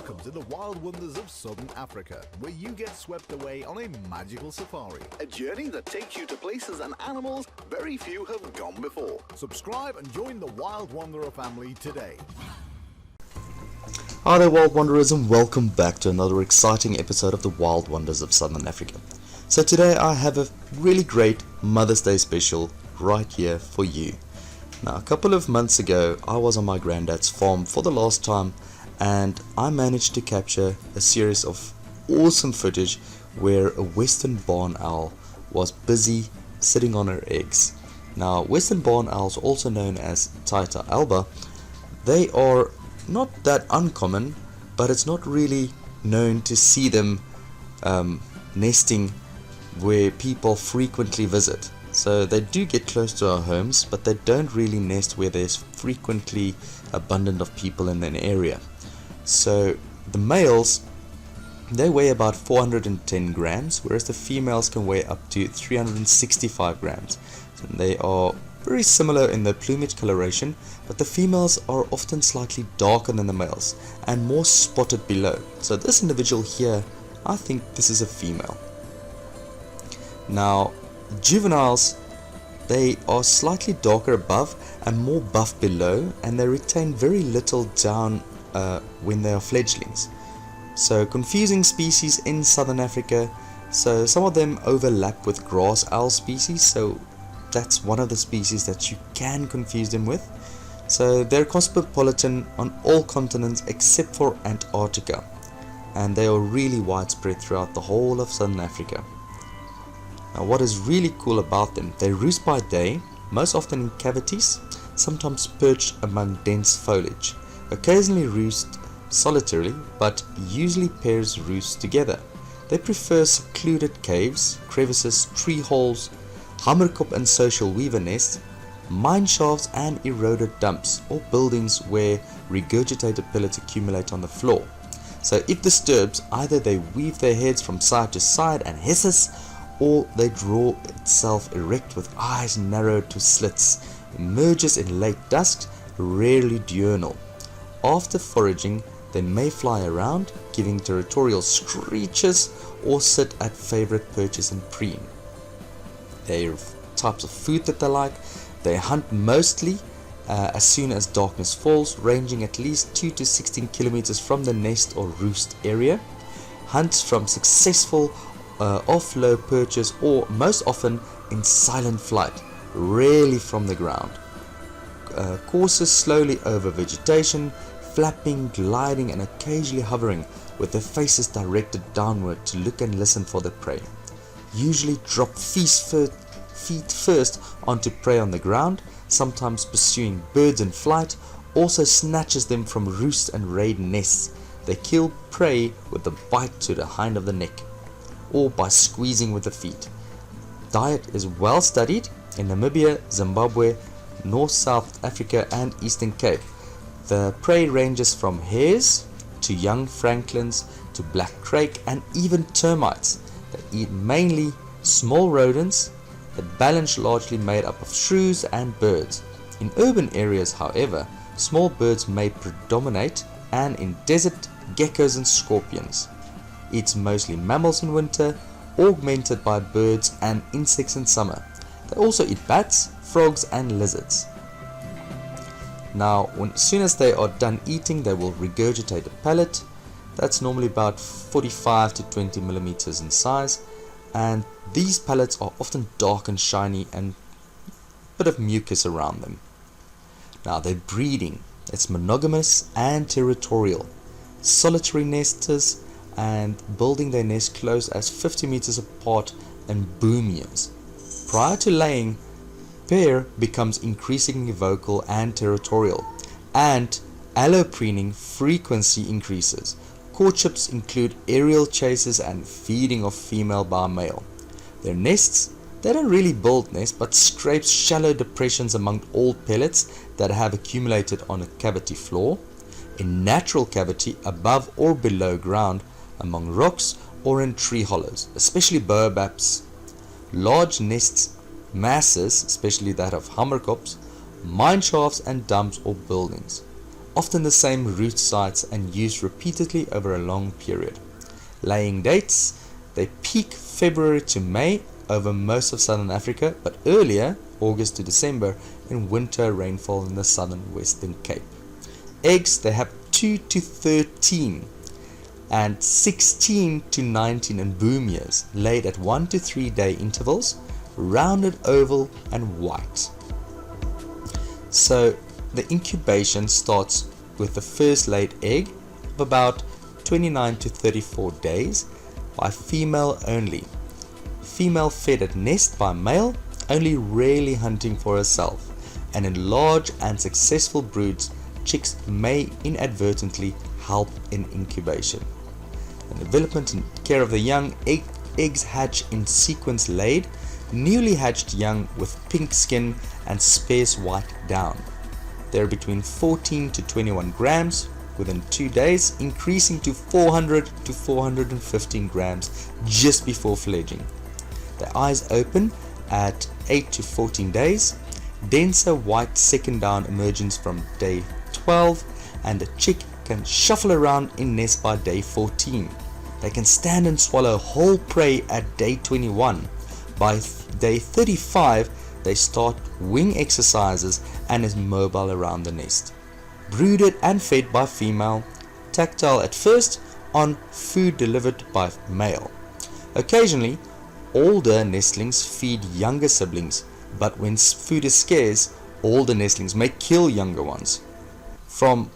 Welcome to the wild wonders of Southern Africa, where you get swept away on a magical safari. A journey that takes you to places and animals very few have gone before. Subscribe and join the Wild Wanderer family today. Hi there, Wild Wanderers, and welcome back to another exciting episode of the Wild Wonders of Southern Africa. So today I have a really great Mother's Day special right here for you. Now, a couple of months ago I was on my granddad's farm for the last time, and I managed to capture a series of awesome footage where a western barn owl was busy sitting on her eggs. Now, western barn owls, also known as Taita alba, they are not that uncommon, but it's not really known to see them nesting where people frequently visit. So they do get close to our homes, but they don't really nest where there's frequently abundant of people in an area. So the males, they weigh about 410 grams, whereas the females can weigh up to 365 grams. And they are very similar in their plumage coloration, but the females are often slightly darker than the males and more spotted below. So this individual here, I think this is a female. Now, juveniles, they are slightly darker above and more buff below, and they retain very little down when they are fledglings. So confusing species in Southern Africa. So some of them overlap with grass owl species, so that's one of the species that you can confuse them with. So they're cosmopolitan on all continents except for Antarctica, and they are really widespread throughout the whole of Southern Africa. Now, what is really cool about them, they roost by day, most often in cavities, sometimes perched among dense foliage. Occasionally roost solitarily, but usually pairs roost together. They prefer secluded caves, crevices, tree holes, hammerkop and social weaver nests, mine shafts and eroded dumps, or buildings where regurgitated pellets accumulate on the floor. So if disturbed, either they weave their heads from side to side and hisses, or they draw itself erect with eyes narrowed to slits, emerges in late dusk, rarely diurnal. After foraging, they may fly around, giving territorial screeches, or sit at favorite perches and preen. Their types of food that they like, they hunt mostly as soon as darkness falls, ranging at least 2 to 16 kilometers from the nest or roost area. Hunts from successful off-low perches, or most often in silent flight, rarely from the ground. Courses slowly over vegetation, flapping, gliding and occasionally hovering with their faces directed downward to look and listen for their prey. Usually drop feet first onto prey on the ground, sometimes pursuing birds in flight, also snatches them from roost and raid nests. They kill prey with a bite to the hind of the neck, or by squeezing with the feet. Diet is well studied in Namibia, Zimbabwe, North South Africa and Eastern Cape. The prey ranges from hares to young francolins to black crake and even termites. They eat mainly small rodents, the balance largely made up of shrews and birds. In urban areas, however, small birds may predominate, and in desert, geckos and scorpions. Eats mostly mammals in winter, augmented by birds and insects in summer. They also eat bats, frogs and lizards. Now, as soon as they are done eating, they will regurgitate a pellet. That's normally about 45 to 20 millimeters in size, and these pellets are often dark and shiny and a bit of mucus around them. Now, their breeding, it's monogamous and territorial, solitary nesters, and building their nest close as 50 meters apart in boom years. Prior to laying, pair becomes increasingly vocal and territorial, and allopreening frequency increases. Courtships include aerial chases and feeding of female by male. Their nests, they don't really build nests, but scrape shallow depressions among old pellets that have accumulated on a cavity floor, in natural cavity above or below ground, among rocks or in tree hollows, especially baobabs. Large nests masses, especially that of hammerkops, mine shafts and dumps or buildings. often the same root sites and used repeatedly over a long period. Laying dates, they peak February to May over most of southern Africa, but earlier, August to December, in winter rainfall in the southern Western Cape. Eggs, they have 2 to 13 and 16 to 19 in boom years, laid at 1 to 3 day intervals, rounded, oval and white. So the incubation starts with the first laid egg of about 29 to 34 days by female only. Female fed at nest by male, only rarely hunting for herself, and in large and successful broods, chicks may inadvertently help in incubation. The development and care of the young, eggs hatch in sequence laid, newly hatched young with pink skin and sparse white down. They are between 14 to 21 grams within 2 days, increasing to 400 to 415 grams just before fledging. The eyes open at 8 to 14 days, denser white second down emergence from day 12, and the chick can shuffle around in nest by day 14. They can stand and swallow whole prey at day 21. By day 35, they start wing exercises and is mobile around the nest. Brooded and fed by female, tactile at first, on food delivered by male. Occasionally, older nestlings feed younger siblings, but when food is scarce, older nestlings may kill younger ones. From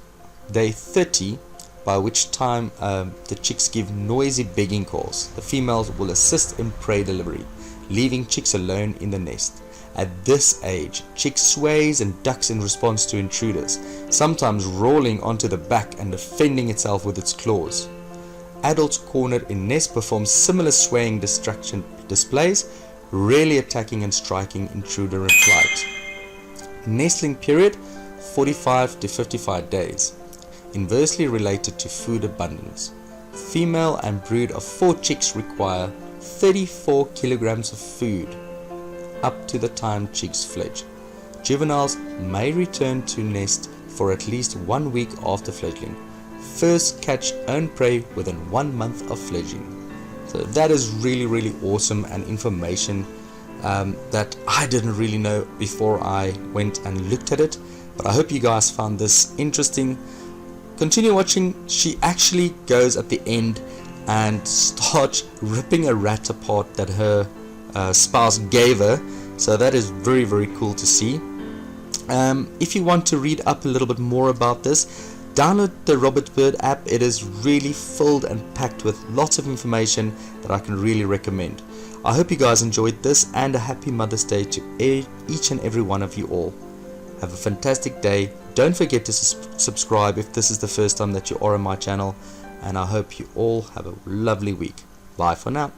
day 30, by which time the chicks give noisy begging calls, the females will assist in prey delivery, leaving chicks alone in the nest. At this age, chick sways and ducks in response to intruders, sometimes rolling onto the back and defending itself with its claws. Adults cornered in nest perform similar swaying distraction displays, rarely attacking and striking intruder in flight. Nestling period 45 to 55 days, inversely related to food abundance. Female and brood of 4 chicks require 34 kilograms of food up to the time chicks fledge. Juveniles may return to nest for at least 1 week after fledgling. First catch own prey within 1 month of fledging. So that is really awesome and information that I didn't really know before I went and looked at it, but I hope you guys found this interesting. Continue watching. She actually goes at the end and starts ripping a rat apart that her spouse gave her, so that is very cool to see. If you want to read up a little bit more about this, download the Robert Bird app. It is really filled and packed with lots of information that I can really recommend. I hope you guys enjoyed this, and a happy Mother's Day to each and every one of you all. Have a fantastic day. Don't forget to subscribe if this is the first time that you are on my channel, and I hope you all have a lovely week. Bye for now.